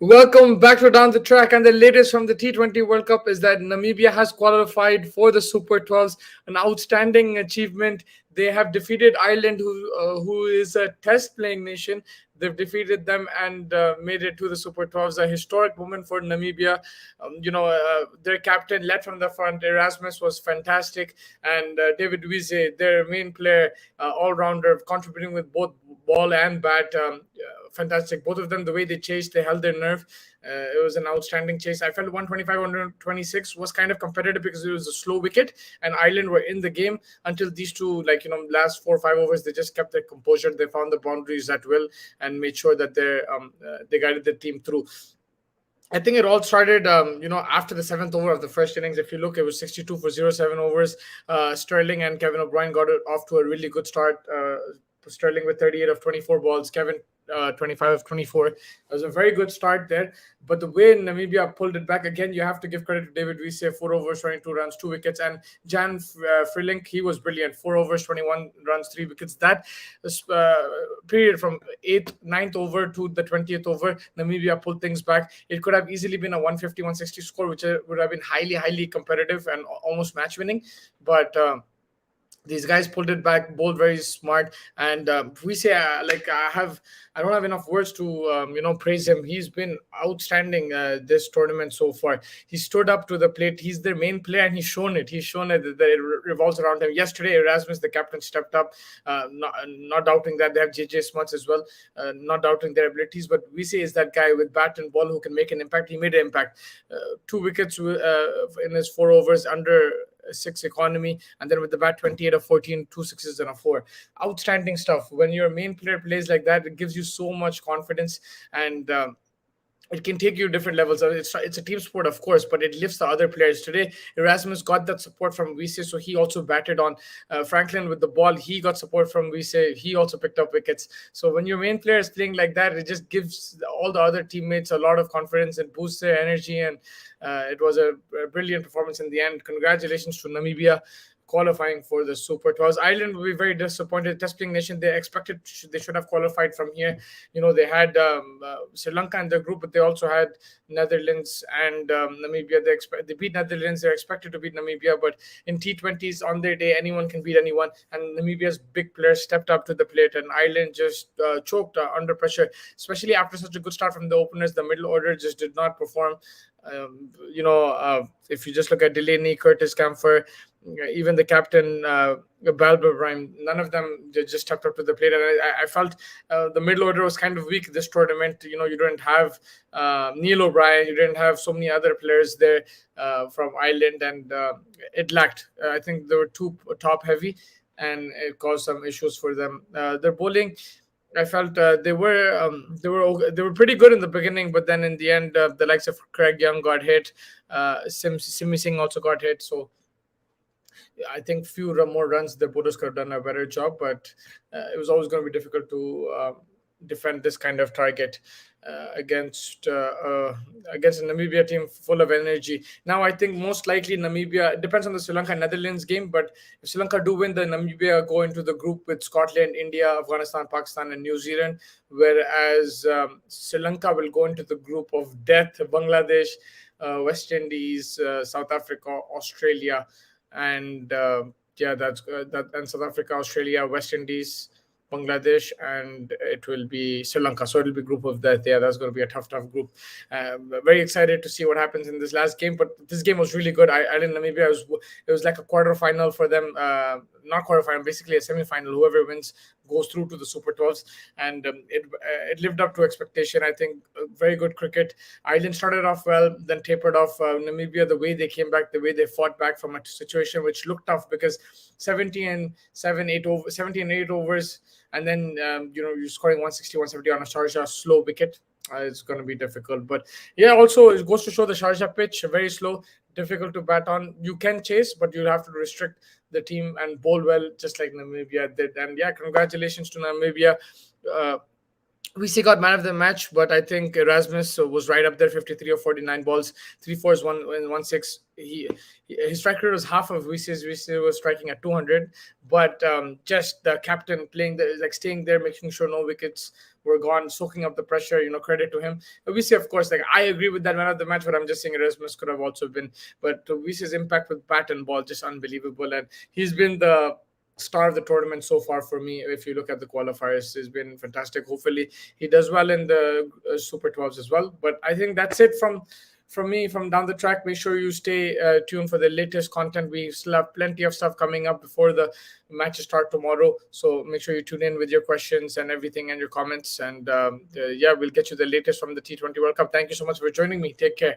Welcome back to Down the Track. And the latest from the T20 World Cup is that Namibia has qualified for the Super 12s, an outstanding achievement. They have defeated Ireland, who is a test playing nation. They've defeated them and made it to the Super 12s, a historic moment for Namibia. Their captain led from the front. Erasmus was fantastic. And David Wiese, their main player, all rounder, contributing with both ball and bat. Fantastic. Both of them, the way they chased, they held their nerve. It was an outstanding chase. I felt 125, 126 was kind of competitive because it was a slow wicket and Ireland were in the game until these two, last 4 or 5 overs, they just kept their composure. They found the boundaries at will and made sure that they guided the team through. I think it all started, after the seventh over of the first innings. If you look, it was 62 for 0 7 overs. Sterling and Kevin O'Brien got it off to a really good start. Sterling with 38 of 24 balls, Kevin 25 of 24. It was a very good start there. But the way Namibia pulled it back, again, you have to give credit to David Wiese, 4 overs, 22 runs, 2 wickets. And Jan Frillink, he was brilliant, 4 overs, 21 runs, 3 wickets. That period from 8th, 9th over to the 20th over, Namibia pulled things back. It could have easily been a 150, 160 score, which would have been highly, highly competitive and almost match winning. But these guys pulled it back, bowled very smart, and we say I don't have enough words to praise him. He's been outstanding this tournament so far. He stood up to the plate. He's their main player, and he's shown it. He's shown it that it revolves around him. Yesterday, Erasmus, the captain, stepped up, not doubting that they have JJ Smuts as well, not doubting their abilities. But we say is that guy with bat and ball who can make an impact. He made an impact. 2 wickets in his 4 overs under six economy, and then with the bat 28 of 14, 2 sixes and a four. Outstanding stuff. When your main player plays like that, it gives you so much confidence, and it can take you different levels. It's a team sport, of course, but it lifts the other players. Today, Erasmus got that support from Wiese, so he also batted on. Franklin with the ball, he got support from Wiese. He also picked up wickets. So when your main player is playing like that, it just gives all the other teammates a lot of confidence and boosts their energy. And it was a brilliant performance in the end. Congratulations to Namibia qualifying for the Super 12s. Ireland will be very disappointed. Testing nation, they should have qualified from here. They had Sri Lanka in their group, but they also had Netherlands and Namibia. They beat Netherlands. They're expected to beat Namibia, but in T20s on their day, anyone can beat anyone. And Namibia's big players stepped up to the plate, and Ireland just choked under pressure, especially after such a good start from the openers. The middle order just did not perform. If you just look at Delaney, Curtis Camphor, even the captain, Balber Brime, none of them just stepped up to the plate. And I felt the middle order was kind of weak this tournament. You didn't have Neil O'Brien, you didn't have so many other players there from Ireland, and it lacked. I think they were too top heavy, and it caused some issues for them. Their bowling, I felt they were pretty good in the beginning, but then in the end, the likes of Craig Young got hit. Simi Singh also got hit. So I think few more runs the Buddhas could have done a better job, but it was always going to be difficult to defend this kind of target against against a Namibia team full of energy. Now, I think most likely Namibia, it depends on the Sri Lanka Netherlands game, but if Sri Lanka do win, then Namibia go into the group with Scotland, India, Afghanistan, Pakistan, and New Zealand, whereas Sri Lanka will go into the group of death: Bangladesh, West Indies, South Africa, Australia, and that's that, and South Africa, Australia, West Indies, Bangladesh, and it will be Sri Lanka. So it'll be group of death. Yeah, that's going to be a tough group. Very excited to see what happens in this last game. But this game was really good. Ireland Namibia, it was like a quarter final for them. Not quarter final, basically a semi final. Whoever wins goes through to the Super 12s, and it lived up to expectation. I think very good cricket. Ireland started off well, then tapered off. Namibia, the way they came back, the way they fought back from a situation which looked tough, because 70 and 8 overs, and then you're scoring 160, 170 on a Sharjah slow wicket. It's going to be difficult. But yeah, also it goes to show the Sharjah pitch very slow, difficult to bat on. You can chase, but you'll have to restrict the team and bowl well, just like Namibia did. And yeah, congratulations to Namibia. Uh, VC got man of the match, but I think Erasmus was right up there, 53 or 49 balls, 3 fours, 1 6. His strike rate was half of VC's. VC was striking at 200, but just the captain playing the like staying there, making sure no wickets were gone, soaking up the pressure. Credit to him. VC, of course, like I agree with that man of the match, but I'm just saying Erasmus could have also been. But VC's impact with bat and ball just unbelievable, and he's been the star of the tournament so far for me. If you look at the qualifiers, he's been fantastic. Hopefully he does well in the Super 12s as well. But I think that's it from me from down the track. Make sure you stay tuned for the latest content. We still have plenty of stuff coming up before the matches start tomorrow, so make sure you tune in with your questions and everything and your comments, and yeah, we'll get you the latest from the T20 World Cup. Thank you so much for joining me. Take care.